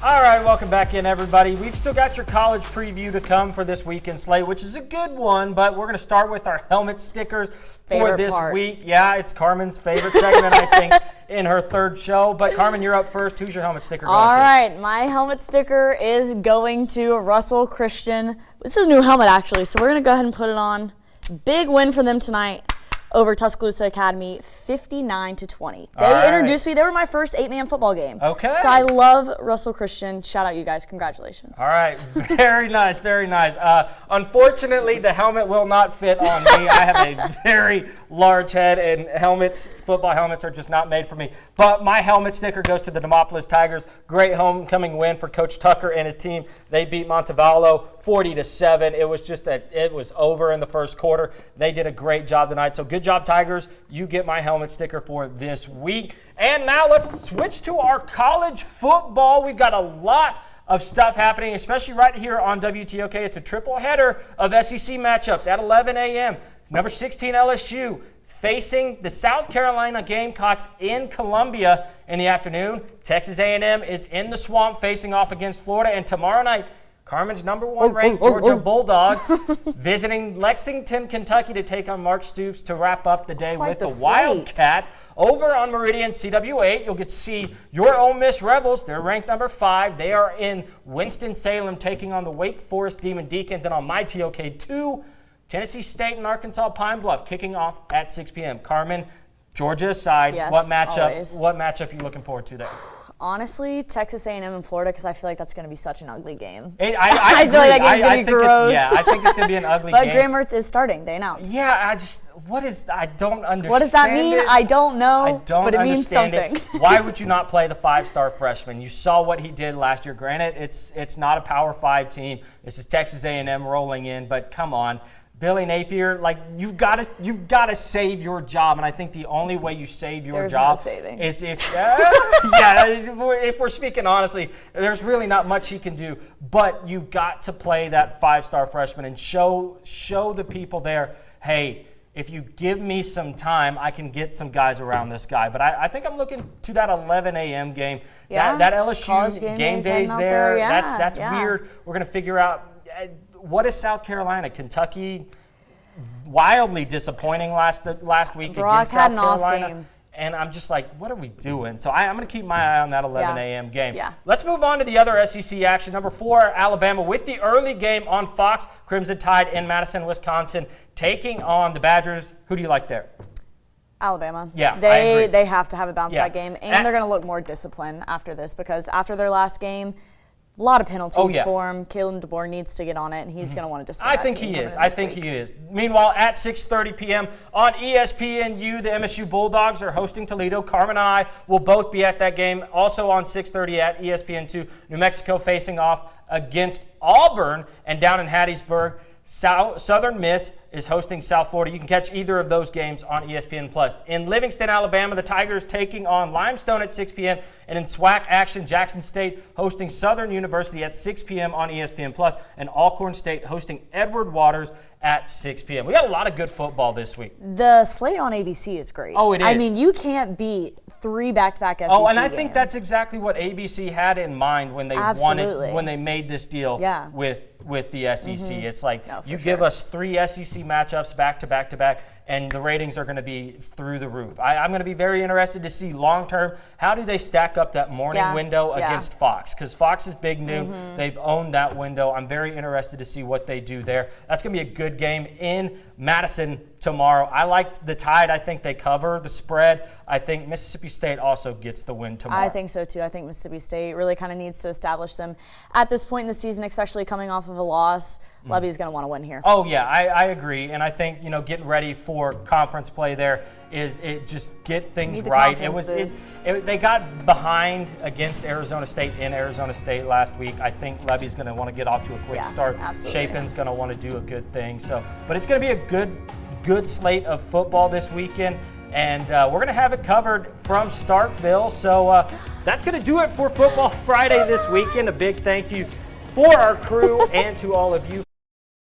All right, welcome back in, everybody. We've still got your college preview to come for this weekend slate, which is a good one, but we're going to start with our helmet stickers for this week. Yeah, it's Carmen's favorite segment, I think, in her third show. But, Carmen, you're up first. Who's your helmet sticker going to? All right, my helmet sticker is going to Russell Christian. This is a new helmet, actually, so we're going to go ahead and put it on. Big win for them tonight over Tuscaloosa Academy, 59-20. They introduced me. They were my first 8-man football game. Okay. So I love Russell Christian. Shout out, you guys. Congratulations. All right. Very nice. Very nice. Unfortunately, the helmet will not fit on me. I have a very large head, and football helmets are just not made for me. But my helmet sticker goes to the Demopolis Tigers. Great homecoming win for Coach Tucker and his team. They beat Montevallo 40-7. It was just it was over in the first quarter. They did a great job tonight. So good job, Tigers. You get my helmet sticker for this week. And now let's switch to our college football. We've got a lot of stuff happening, especially right here on WTOK. It's a triple header of SEC matchups at 11 a.m. Number 16 LSU facing the South Carolina Gamecocks in Columbia in the afternoon. Texas A&M is in the Swamp facing off against Florida. And tomorrow night, Carmen's number one ranked Georgia Bulldogs visiting Lexington, Kentucky to take on Mark Stoops to wrap up the day with the Wildcat. Over on Meridian CW8, you'll get to see your Ole Miss Rebels. They're ranked number 5. They are in Winston-Salem taking on the Wake Forest Demon Deacons. And on my TOK2, Tennessee State and Arkansas Pine Bluff kicking off at 6 p.m. Carmen, Georgia aside, yes, what matchup are you looking forward to there? Honestly, Texas A&M and Florida, because I feel like that's going to be such an ugly game. I feel like that game's going to be gross. I think it's going to be an ugly but game. But Graham Mertz is starting, they announced. Yeah, I don't understand. What does that mean? I don't know, but it means something. Why would you not play the 5-star freshman? You saw what he did last year. Granted, it's not a Power 5 team. This is Texas A&M rolling in, but come on. Billy Napier, you've got to save your job, and I think the only way you save your job is if if we're speaking honestly, there's really not much he can do. But you've got to play that 5-star freshman and show the people there, hey, if you give me some time, I can get some guys around this guy. But I think I'm looking to that 11 a.m. game. Yeah, that LSU game days there. That's weird. We're gonna figure out. What is South Carolina? Kentucky, wildly disappointing last week against South Carolina. And I'm just like, what are we doing? So I'm going to keep my eye on that 11 a.m. game. Yeah. Let's move on to the other SEC action. Number 4, Alabama with the early game on Fox. Crimson Tide in Madison, Wisconsin, taking on the Badgers. Who do you like there? Alabama. Yeah, they have to have a bounce-back game, and they're going to look more disciplined after this because after their last game, a lot of penalties for him. Caleb DeBoer needs to get on it, and he's going to want to discipline. I think he is. Meanwhile, at 6:30 p.m. on ESPNU, the MSU Bulldogs are hosting Toledo. Carmen and I will both be at that game. Also on 6:30 at ESPN2, New Mexico facing off against Auburn, and down in Hattiesburg, Southern Miss is hosting South Florida. You can catch either of those games on ESPN+. In Livingston, Alabama, the Tigers taking on Limestone at 6 p.m. And in SWAC action, Jackson State hosting Southern University at 6 p.m. on ESPN+. And Alcorn State hosting Edward Waters at 6 p.m. We got a lot of good football this week. The slate on ABC is great. Oh, it is. I mean, you can't beat 3 back-to-back SEC and I games. think that's exactly what ABC had in mind when they made this deal with the SEC. It's like, give us 3 SEC matchups back-to-back, and the ratings are going to be through the roof. I'm going to be very interested to see long-term, how do they stack up that morning window against Fox? Because Fox is big noon. They've owned that window. I'm very interested to see what they do there. That's going to be a good game in Madison tomorrow. I liked the Tide. I think they cover the spread. I think Mississippi State also gets the win tomorrow. I think so, too. I think Mississippi State really kind of needs to establish them at this point in the season, especially coming off of a loss. Lebby's going to want to win here. Oh, yeah, I agree. And I think, getting ready for conference play there is just get things right. They got behind against Arizona State in Arizona State last week. I think Lebby's going to want to get off to a quick start. Absolutely. Chapin's going to want to do a good thing. But it's going to be a good slate of football this weekend. And we're going to have it covered from Starkville. So that's going to do it for Football Friday this weekend. A big thank you for our crew and to all of you.